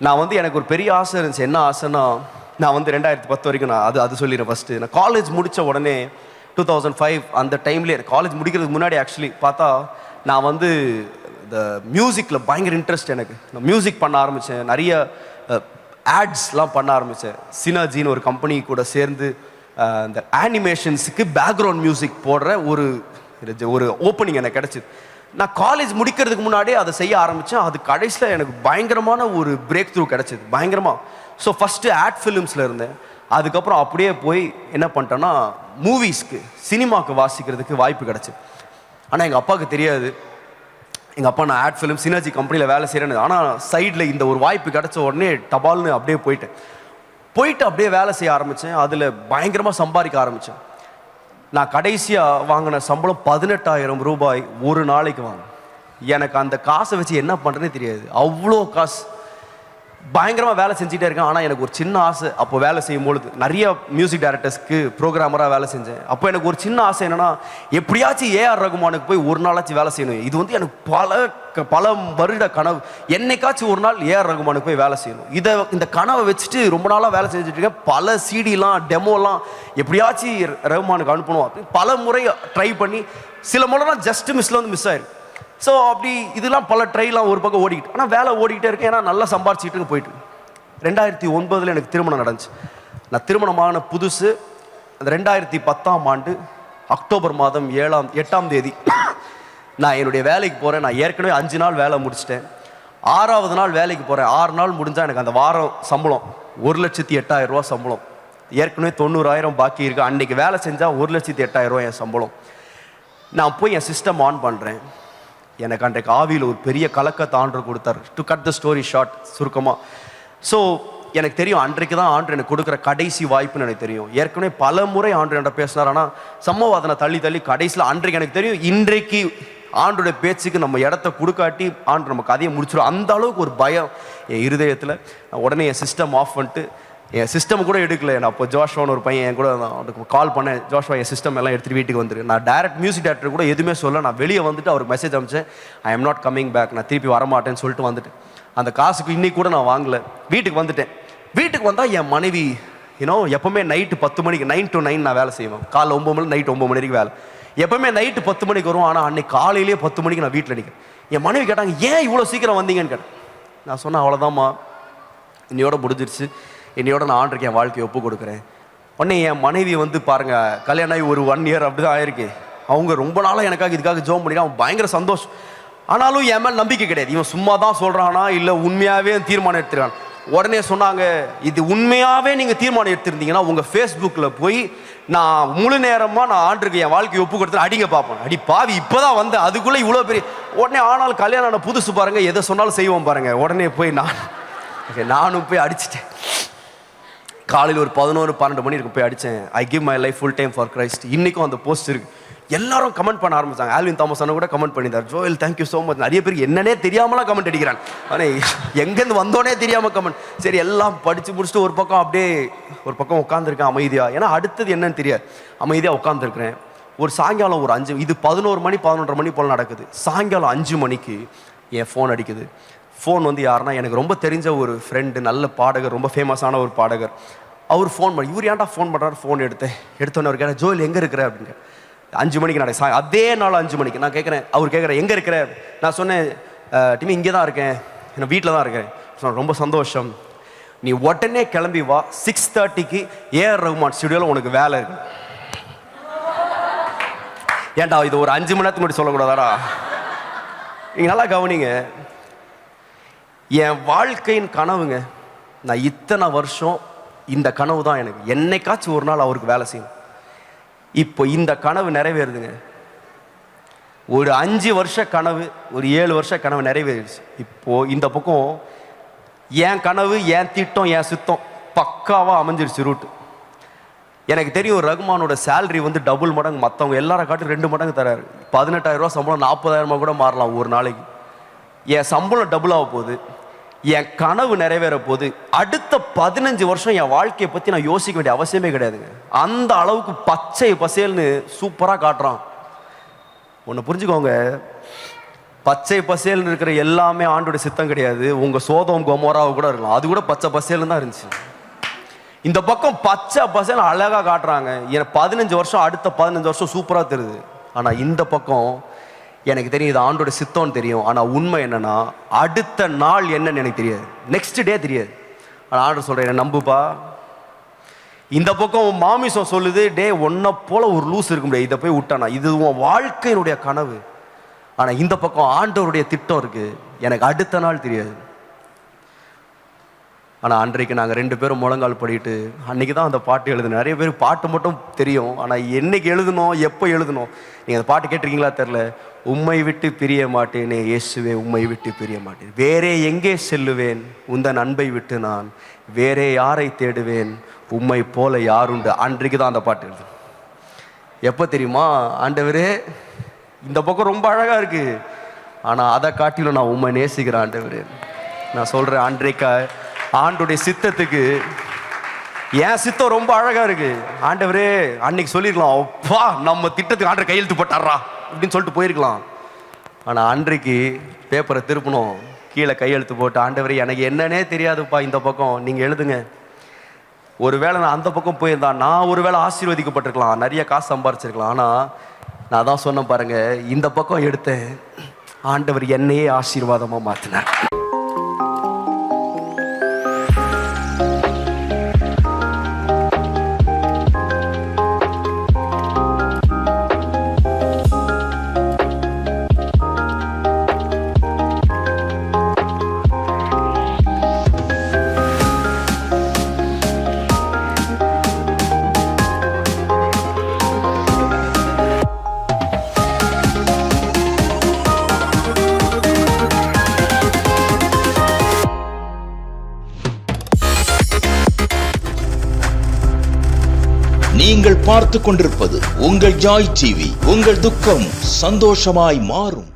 நான் வந்து எனக்கு ஒரு பெரிய ஆசை இருந்துச்சு. என்ன ஆசைன்னா, நான் வந்து 2010 வரைக்கும் நான் அது சொல்லிடுறேன். ஃபஸ்ட்டு நான் காலேஜ் முடித்த உடனே 2005 அந்த டைம்லேயே காலேஜ் முடிக்கிறதுக்கு முன்னாடி ஆக்சுவலி பார்த்தா நான் வந்து இந்த மியூசிக்கில் பயங்கர இன்ட்ரெஸ்ட். எனக்கு நான் மியூசிக் பண்ண ஆரம்பித்தேன். நிறைய ஆட்ஸ்லாம் பண்ண ஆரம்பித்தேன். சினர்ஜின்னு ஒரு கம்பெனி கூட சேர்ந்து இந்த ஆனிமேஷன்ஸுக்கு பேக்ரவுண்ட் மியூசிக் போடுற ஒரு ஓப்பனிங் எனக்கு கிடச்சிது. நான் காலேஜ் முடிக்கிறதுக்கு முன்னாடியே அதை செய்ய ஆரம்பித்தேன். அது கடைசியில் எனக்கு பயங்கரமான ஒரு பிரேக் த்ரூ கிடச்சிது, பயங்கரமாக. ஸோ ஃபஸ்ட்டு ஆட் ஃபிலிம்ஸில் இருந்தேன். அதுக்கப்புறம் அப்படியே போய் என்ன பண்ணிட்டேன்னா, மூவிஸ்க்கு சினிமாவுக்கு வாசிக்கிறதுக்கு வாய்ப்பு கிடச்சிது. ஆனால் எங்கள் அப்பாவுக்கு தெரியாது. எங்கள் அப்பா நான் ஆட் ஃபிலிம் சினர்ஜி கம்பெனியில் வேலை செய்கிறேன்னு. ஆனால் சைடில் இந்த ஒரு வாய்ப்பு கிடச்ச உடனே டபால்னு அப்படியே போயிட்டு அப்படியே வேலை செய்ய ஆரம்பித்தேன். அதில் பயங்கரமாக சம்பாதிக்க ஆரம்பித்தேன். நான் கடைசியாக வாங்கின சம்பளம் 18,000 ரூபாய் ஒரு நாளைக்கு வாங்க. எனக்கு அந்த காசை வச்சு என்ன பண்ணுறேன்னே தெரியாது. அவ்வளோ காசு பயங்கரமாக வேலை செஞ்சுட்டே இருக்கேன். ஆனால் எனக்கு ஒரு சின்ன ஆசை. அப்போ வேலை செய்யும் பொழுது நிறைய மியூசிக் டைரக்டர்ஸ்க்கு ப்ரோக்ராமராக வேலை செஞ்சேன். அப்போ எனக்கு ஒரு சின்ன ஆசை என்னென்னா, எப்படியாச்சும் ஏஆர் ரகுமானுக்கு போய் ஒரு நாளாச்சும் வேலை செய்யணும். இது வந்து எனக்கு பல வருட கனவு. என்னைக்காச்சும் ஒரு நாள் ஏஆர் ரகுமானுக்கு போய் வேலை செய்யணும். இந்த கனவை வச்சுட்டு ரொம்ப நாளாக வேலை செஞ்சுட்டு இருக்கேன். பல சிடிலாம் டெமோலாம் எப்படியாச்சும் ரகுமானுக்கு அனுப்பணும் அப்படின்னு பல முறை ட்ரை பண்ணி சில முறைலாம் ஜஸ்ட் மிஸ்ல வந்து மிஸ் ஆயிருக்கு. ஸோ அப்படி இதெல்லாம் பல ட்ரைலாம் ஒரு பக்கம் ஓடிக்கிட்டு, ஆனால் வேலை ஓடிக்கிட்டே இருக்கேன். ஏன்னா நல்லா சம்பாரிச்சிட்டு போயிட்டு 2009 எனக்கு திருமணம் நடந்துச்சு. நான் திருமணமான புதுசு அந்த 2010ஆம் ஆண்டு அக்டோபர் மாதம் 8ஆம் தேதி நான் என்னுடைய வேலைக்கு போகிறேன். நான் ஏற்கனவே 5 நாள் வேலை முடிச்சிட்டேன். 6ஆவது நாள் வேலைக்கு போகிறேன். 6 நாள் முடிஞ்சால் எனக்கு அந்த வாரம் சம்பளம் 1,08,000 ரூபா சம்பளம். ஏற்கனவே 90,000 பாக்கி இருக்குது. அன்றைக்கி வேலை செஞ்சால் 1,08,000 ரூபா என் சம்பளம். நான் போய் என் சிஸ்டம் ஆன் பண்ணுறேன். எனக்கு அன்றைக்கு ஆவியில் ஒரு பெரிய கலக்கத்தை ஆண்டவர் கொடுத்தார். To cut the story short சுருக்கமாக. ஸோ எனக்கு தெரியும் அன்றைக்கு தான் ஆண்டவர் எனக்கு கொடுக்குற கடைசி வாய்ப்புன்னு எனக்கு தெரியும். ஏற்கனவே பல முறை ஆண்டவர் என்கிட்ட பேசினார். ஆனால் சம்பவாதனை தள்ளி கடைசியில் அன்றைக்கு எனக்கு தெரியும், இன்றைக்கு ஆண்டோடைய பேச்சுக்கு நம்ம இடத்த கொடுக்காட்டி ஆண்டு நம்ம கதையை முடிச்சிடும். அந்த அளவுக்கு ஒரு பயம் என் இருதயத்தில். உடனே என் சிஸ்டம் ஆஃப் பண்ணிட்டு, என் சிஸ்டம் கூட எடுக்கல. நான் அப்போ ஜோஷ்வான்னு ஒரு பையன் என் கூட அவனுக்கு கால் பண்ணேன். ஜோஷ்வா என் சிஸ்டம் எல்லாம் எடுத்துகிட்டு வீட்டுக்கு வந்துரு. நான் டைரக்ட் மியூசிக் டைரக்டர் கூட எதுவுமே சொல்ல. நான் வெளியே வந்துட்டு அவருக்கு மெசேஜ் அனுப்பிச்சேன், I am not coming back, நான் திருப்பி வரமாட்டேன்னு சொல்லிட்டு வந்துட்டேன். அந்த காசுக்கு இன்னைக்கு கூட நான் வாங்கலை. வீட்டுக்கு வந்துட்டேன். வீட்டுக்கு வந்தால் என் மனைவி எப்போவுமே நைட்டு 10 மணிக்கு 9 to 9 நான் வேலை செய்வேன். காலைல 9 மணி நைட்டு 9 மணி வரைக்கும் வேலை. எப்போவுமே நைட்டு 10 மணிக்கு வரும். ஆனால் அன்னைக்கு காலையிலேயே 10 மணிக்கு நான் வீட்டில் நிற்கிறேன். என் மனைவி கேட்டாங்க, ஏன் இவ்வளோ சீக்கிரம் வந்தீங்கன்னு கேட்டேன். நான் சொன்னேன், அவ்வளோதாம்மா, இன்னையோட முடிஞ்சிருச்சு, என்னையோட நான் ஆண்டருக்கு என் வாழ்க்கையை ஒப்பு கொடுக்குறேன். உடனே என் மனைவி வந்து பாருங்கள், கல்யாணம் ஆகி ஒரு 1 year அப்படி தான் ஆயிருக்கு. அவங்க ரொம்ப நாளாக எனக்காக இதுக்காக ஜோம் பண்ணிட்டு அவன் பயங்கர சந்தோஷம். ஆனாலும் என் மேல் நம்பிக்கை கிடையாது. இவன் சும்மா தான் சொல்கிறானா இல்லை உண்மையாகவே தீர்மானம் எடுத்துருக்கான். உடனே சொன்னாங்க, இது உண்மையாகவே நீங்கள் தீர்மானம் எடுத்திருந்தீங்கன்னா உங்கள் ஃபேஸ்புக்கில் போய் நான் முழு நேரமாக நான் ஆண்டருக்கு என் வாழ்க்கையை ஒப்பு கொடுத்து அடிங்க பார்ப்பேன். அடி பாவி, இப்போ தான் வந்து அதுக்குள்ளே இவ்வளோ பெரிய. உடனே ஆனால் கல்யாணம் ஆன புதுசு பாருங்கள், எதை சொன்னாலும் செய்வோம் பாருங்கள். உடனே போய் நானும் போய் அடிச்சிட்டேன். காலையில் ஒரு 11-12 மணி இருக்கும் போய் அடித்தேன். I give my life full time for Christ. இன்றைக்கும் அந்த போஸ்ட் இருக்குது. எல்லாரும் கமெண்ட் பண்ண ஆரம்பிச்சாங்க. ஆல்வின் தாமஸ் அண்ணா கூட கமெண்ட் பண்ணியிருந்தார், ஜோயல் தேங்க்யூ ஸோ மச். நிறைய பேருக்கு என்னன்னே தெரியாமலாம் கமெண்ட் அடிக்கிறான். ஆனால் எங்கேருந்து வந்தோடனே தெரியாமல் கமெண்ட். சரி, எல்லாம் படித்து முடிச்சுட்டு ஒரு பக்கம் உட்காந்துருக்கேன் அமைதியாக. ஏன்னா அடுத்தது என்னன்னு தெரியாது. அமைதியாக உட்காந்துருக்கிறேன். ஒரு சாயங்காலம் ஒரு 5, இது 11 மணி 11:30 மணி போல் நடக்குது. சாயங்காலம் 5 மணிக்கு என் ஃபோன் அடிக்குது. ஃபோன் வந்து யாருன்னா, எனக்கு ரொம்ப தெரிஞ்ச ஒரு ஃப்ரெண்டு, நல்ல பாடகர், ரொம்ப ஃபேமஸான ஒரு பாடகர். அவர் ஃபோன் பண்ணி, இவர் ஏன்டா ஃபோன் பண்ணுறாரு. ஃபோன் எடுத்தோன்னே அவர் கேட்குறேன், ஜோயல் எங்கே இருக்கிற அப்படின்னு. 5 மணிக்கு நடக்கும். அதே நாள் 5 மணிக்கு நான் கேட்குறேன். அவர் கேட்குறேன், எங்கே இருக்கிற. நான் சொன்னேன், டிமி இங்கே தான் இருக்கேன், நான் வீட்டில் தான் இருக்கேன். சொன்னேன், ரொம்ப சந்தோஷம், நீ உடனே கிளம்பி வா, 6:30க்கு ஏஆர் ரகுமான் ஸ்டுடியோவில் உனக்கு வேலை இருக்கு. ஏன்டா இது ஒரு 5 மணி நேரத்துக்கு முன்னாடி சொல்லக்கூடாதாடா. நீங்கள் நல்லா கவனிங்க, என் வாழ்க்கையின் கனவுங்க. நான் இத்தனை வருஷம் இந்த கனவு தான் எனக்கு. என்னைக்காச்சும் ஒரு நாள் அவருக்கு வேலை செய்யணும். இப்போ இந்த கனவு நிறைவேறுதுங்க. ஒரு 5 வருஷ கனவு, ஒரு 7 வருஷ கனவு நிறைவேறிடுச்சு. இப்போது இந்த பக்கம் என் கனவு, என் திட்டம், என் சுத்தம் பக்காவாக அமைஞ்சிருச்சு ரூட்டு. எனக்கு தெரியும் ரகுமானோட சேலரி வந்து டபுள் மடங்கு, மற்றவங்க எல்லாரை காட்டி 2 மடங்கு தராரு. 18,000 ரூபா சம்பளம் 40,000 கூட மாறலாம் ஒரு நாளைக்கு. என் சம்பளம் டபுள் ஆக போகுது. என் கனவு நிறைவேற போது. அடுத்த 15 வருஷம் என் வாழ்க்கையை பற்றி நான் யோசிக்க வேண்டிய அவசியமே கிடையாதுங்க. அந்த அளவுக்கு பச்சை பசேல்னு சூப்பராக காட்டுறான். ஒன்று புரிஞ்சுக்கோங்க, பச்சை பசேல்னு இருக்கிற எல்லாமே ஆண்டோடைய சித்தம் கிடையாது. உங்கள் சோதம் கொமோராவை கூட இருக்கலாம், அது கூட பச்சை பசேல்னு தான் இருந்துச்சு. இந்த பக்கம் பச்சை பசேல் அழகாக காட்டுறாங்க, எனக்கு 15 வருஷம் அடுத்த 15 வருஷம் சூப்பராக தெரியுது. ஆனால் இந்த பக்கம் எனக்கு தெரியும் இது ஆண்டோட சித்தம்னு தெரியும். ஆனால் உண்மை என்னன்னா அடுத்த நாள் என்னன்னு எனக்கு தெரியாது, நெக்ஸ்ட் டே தெரியாது. ஆனால் ஆண்டவர் சொல்கிறேன் நம்புப்பா. இந்த பக்கம் மாமிசம் சொல்லுது, டே ஒன்றை போல ஒரு லூஸ் இருக்க முடியாது, இதை போய் விட்டானா, இது உன் வாழ்க்கையினுடைய கனவு. ஆனால் இந்த பக்கம் ஆண்டவருடைய திட்டம் இருக்கு, எனக்கு அடுத்த நாள் தெரியாது. ஆனால் அன்றைக்கு நாங்கள் 2 பேரும் முழங்கால் படிட்டு அன்றைக்கி தான் அந்த பாட்டு எழுதுனோம். நிறைய பேர் பாட்டு மட்டும் தெரியும், ஆனால் என்னைக்கு எழுதணும் எப்போ எழுதணும். நீங்கள் அந்த பாட்டு கேட்டிருக்கீங்களா தெரில. உம்மை விட்டு பிரிய மாட்டேனே இயேசுவே, உம்மை விட்டு பிரிய மாட்டேன், வேறே எங்கே செல்லுவேன் உந்தன் அன்பை விட்டு, நான் வேறே யாரை தேடுவேன் உம்மை போல யாருண்டு. அன்றைக்கு தான் அந்த பாட்டு எழுது. எப்போ தெரியுமா, ஆண்டவரே இந்த பக்கம் ரொம்ப அழகாக இருக்குது, ஆனால் அதை காட்டிலும் நான் உம்மை நேசிக்கிறேன் ஆண்டவரே. நான் சொல்கிறேன் அன்றைக்கு ஆண்டுடைய சித்தத்துக்கு என் சித்தம் ரொம்ப அழகாக இருக்குது. ஆண்டவரே அன்னைக்கு சொல்லியிருக்கலாம், அப்பா நம்ம திட்டத்துக்கு ஆண்டவர் கையெழுத்து போட்டாரா அப்படின்னு சொல்லிட்டு போயிருக்கலாம். ஆனால் அன்றைக்கு பேப்பரை திருப்பணும், கீழே கையெழுத்து போட்டு, ஆண்டவரே எனக்கு என்னன்னே தெரியாதுப்பா, இந்த பக்கம் நீங்கள் எழுதுங்க. ஒருவேளை நான் அந்த பக்கம் போயிருந்தா நான் ஒருவேளை ஆசீர்வதிக்கப்பட்டிருக்கலாம், நிறைய காசு சம்பாரிச்சிருக்கலாம். ஆனால் நான் தான் சொன்னேன் பாருங்க, இந்த பக்கம் எடுத்தேன், ஆண்டவர் என்னையே ஆசீர்வாதமாக மாற்றினார். நீங்கள் பார்த்து கொண்டிருப்பது உங்கள் ஜாய் டிவி. உங்கள் துக்கம் சந்தோஷமாய் மாறும்.